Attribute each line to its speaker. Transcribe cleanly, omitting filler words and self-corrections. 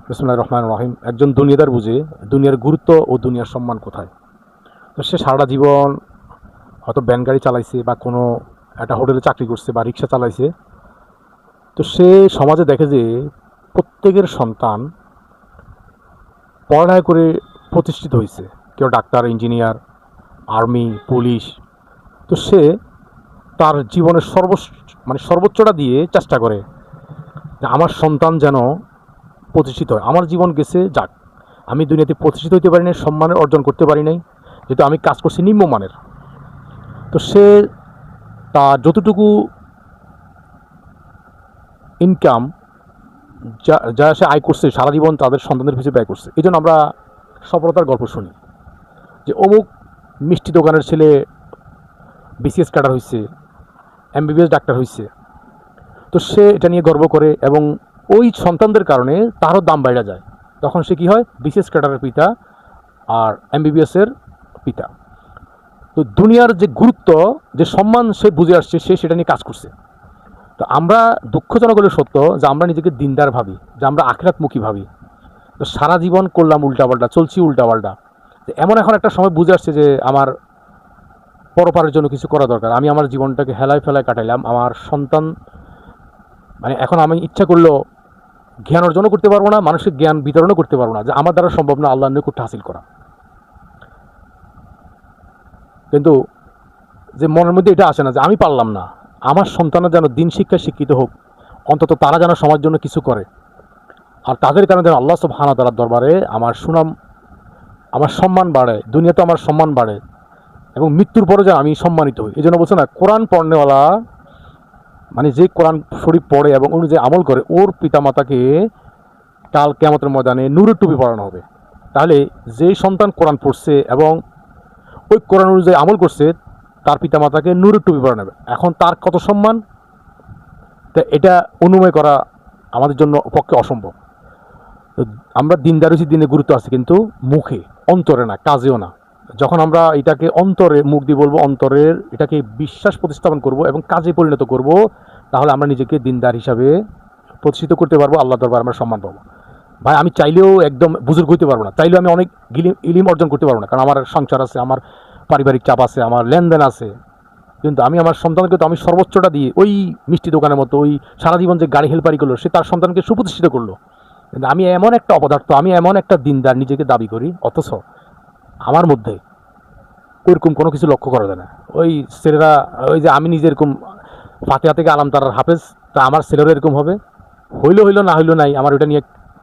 Speaker 1: বিসমিল্লাহির রহমানির রহিম। একজন দুনিয়াদার বুঝে দুনিয়ার গুরুত্ব ও দুনিয়ার সম্মান কোথায়। তো সে সারাটা জীবন হয়তো ভ্যান গাড়ি চালাইছে বা কোনো একটা হোটেলে চাকরি করছে বা রিক্সা চালাইছে। তো সে সমাজে দেখে যে প্রত্যেকের সন্তান পড়ালেখা করে প্রতিষ্ঠিত হয়েছে, কেউ ডাক্তার, ইঞ্জিনিয়ার, আর্মি, পুলিশ। তো সে তার জীবনের সর্বোচ্চটা দিয়ে চেষ্টা করে যে আমার সন্তান যেন প্রতিষ্ঠিত হয়। আমার জীবন গেছে যাক, আমি দুনিয়াতে প্রতিষ্ঠিত হতে পারি নাই, সম্মানের অর্জন করতে পারি নাই, যেহেতু আমি কাজ করছি নিম্নমানের। তো সে তার যতটুকু ইনকাম যা যা সে আয় করছে সারা জীবন তাদের সন্তানদের পিছনে ব্যয় করছে। এই জন্য আমরা সফলতার গল্প শুনি যে অমুক মিষ্টি দোকানের ছেলে বিসিএস ক্যাডার হয়েছে, এমবিবিএস ডাক্তার হয়েছে। তো সে এটা নিয়ে গর্ব করে এবং ওই সন্তানদের কারণে তারও দাম বাইরে যায়। তখন সে কী হয়, বিসিএস ক্যাডারের পিতা আর এমবিবিএসের পিতা। তো দুনিয়ার যে গুরুত্ব, যে সম্মান সে বুঝে আসছে, সে সেটা নিয়ে কাজ করছে। তো আমরা দুঃখজনক হলে সত্য যে আমরা নিজেকে দিনদার ভাবি, যে আমরা আখিরাতমুখী ভাবি। তো সারা জীবন করলাম উল্টাপাল্টা, চলছি উল্টাপাল্টা। এমন এখন একটা সময় বুঝে আসছে যে আমার পরপারের জন্য কিছু করা দরকার। আমি আমার জীবনটাকে হেলায় ফেলায় কাটাইলাম। আমার সন্তান এখন আমি ইচ্ছা করলেও জ্ঞান অর্জনও করতে পারবো না, মানুষের জ্ঞান বিতরণও করতে পারবো না, যে আমার দ্বারা সম্ভব না আল্লাহর নৈকট্য হাসিল করা। কিন্তু যে মনের মধ্যে এটা আসে না যে আমি পারলাম না, আমার সন্তানরা যেন দিন শিক্ষায় শিক্ষিত হোক, অন্তত তারা যেন সমাজের জন্য কিছু করে, আর তাদের কারণে যেন আল্লাহ সুবহানাহু ওয়া তাআলার দরবারে আমার সুনাম, আমার সম্মান বাড়ে, দুনিয়াতে আমার সম্মান বাড়ে এবং মৃত্যুর পরে যেন আমি সম্মানিত হই। এই জন্য বলছে না, কোরআন পড়নেওয়ালা যে কোরআন শরীফ পড়ে এবং অনুযায়ী আমল করে, ওর পিতামাতাকে কাল কিয়ামতের ময়দানে নূরের টুপি পরানো হবে। তাহলে যেই সন্তান কোরআন পড়ছে এবং ওই কোরআন অনুযায়ী আমল করছে, তার পিতামাতাকে নূরের টুপি পরানো হবে। এখন তার কত সম্মান, তা এটা অনুময় করা আমাদের জন্য পক্ষে অসম্ভব। আমরা দিনদার হচ্ছি, দিনে গুরুত্ব আছে, কিন্তু মুখে, অন্তরে না, কাজেও না। যখন আমরা এটাকে অন্তরে মুখ দিয়ে বলবো, অন্তরের এটাকে বিশ্বাস প্রতিস্থাপন করব এবং কাজে পরিণত করব, তাহলে আমরা নিজেকে দিনদার হিসাবে প্রতিষ্ঠিত করতে পারবো, আল্লাহ দরবার আমরা সম্মান পাবো। ভাই, আমি চাইলেও একদম বুজুর্গ হইতে পারবো না, চাইলেও আমি অনেক ইলিম অর্জন করতে পারবো না, কারণ আমার সংসার আছে, আমার পারিবারিক চাপ আছে, আমার লেনদেন আছে। কিন্তু আমি আমার সন্তানকে তো আমি সর্বোচ্চটা দিয়ে, ওই মিষ্টি দোকানের মতো, ওই সারা জীবন যে গাড়ি হেলপারি করলো, সে তার সন্তানকে সুপ্রতিষ্ঠিত করলো। কিন্তু আমি এমন একটা অপদার্থ, আমি এমন একটা দিনদার নিজেকে দাবি করি, অথচ আমার মধ্যে ওইরকম কোনো কিছু লক্ষ্য করা যায় না। ওই ছেলেরা, ওই যে আমি নিজে এরকম ফাতিহা থেকে আলাম তার হাফেজ, তা আমার ছেলেরা এরকম হবে, হইলো হইলো, না হইলো নাই, আমার ওইটা নিয়ে